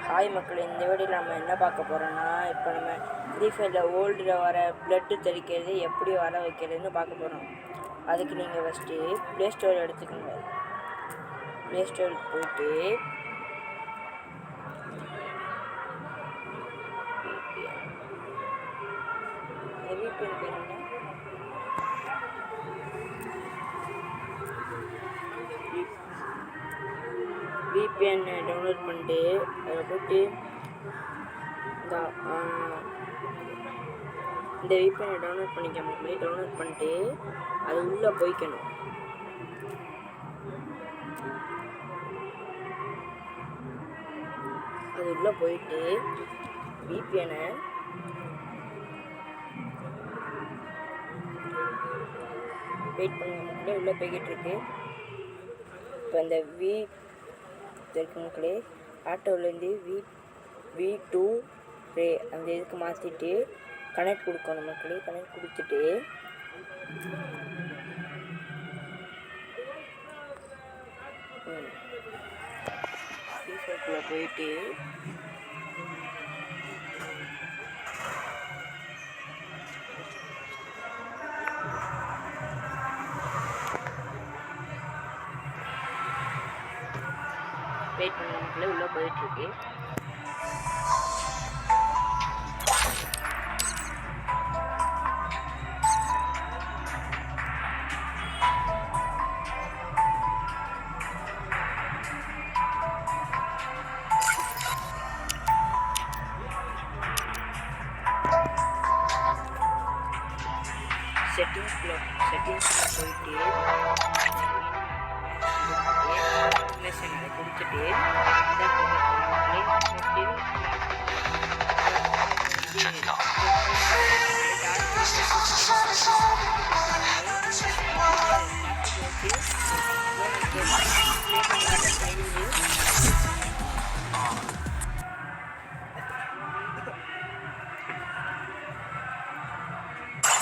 Hi மக்கள், இந்த வீடியோவில் நம்ம என்ன பார்க்க போகிறோன்னா, இப்போ நம்ம ஃப்ரீ ஃபயரில் ஓல்டில் வர பிளட்டு தெளிக்கிறது எப்படி வர வைக்கிறதுன்னு பார்க்க போகிறோம். அதுக்கு நீங்கள் ஃபஸ்ட்டு ப்ளே ஸ்டோர் எடுத்துக்கோங்க. ப்ளே ஸ்டோருக்கு போயிட்டு VPN பேர் என்ன, VPN டவுன்லோட் பண்ணிட்டு அதில் போய்ட்டு இந்த VPN டவுன்லோட் பண்ணிக்க மக்களே. டவுன்லோட் பண்ணிட்டு அது உள்ளே போய்க்கணும். அது உள்ளே போயிட்டு VPN-ஐ வெயிட் பண்ணுங்க மக்களே. உள்ளே போய்கிட்டு இருக்கு. இப்போ இந்த இருக்கு மக்களே, ஆட்டோவிலேருந்து V2 ரே அந்த இதுக்கு மாற்றிட்டு கனெக்ட் கொடுக்கணும் மக்களே. கனெக்ட் கொடுத்துட்டு ஃப்ரீ போயிட்டு வெயிட் பண்ண மக்களே. உள்ளே போயிட்டுருக்கு. செட்டிங்ஸில் போயிட்டு கொடுத்துட்டு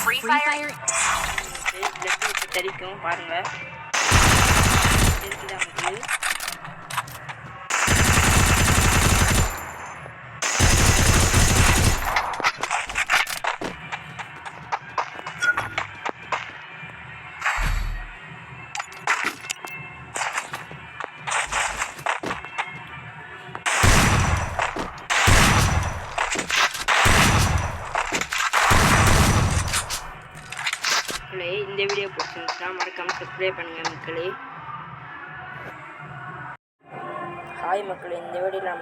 Free Fire தெரிக்கும் பாருங்க. தெரிக்குதா மக்களே? இந்த வீடியோ பிடிச்சிருந்துச்சுன்னா மறக்காமல் சப்ஸ்கிரைப் பண்ணுங்கள் மக்களே. ஹாய் மக்களே, இந்த வீடியோவில்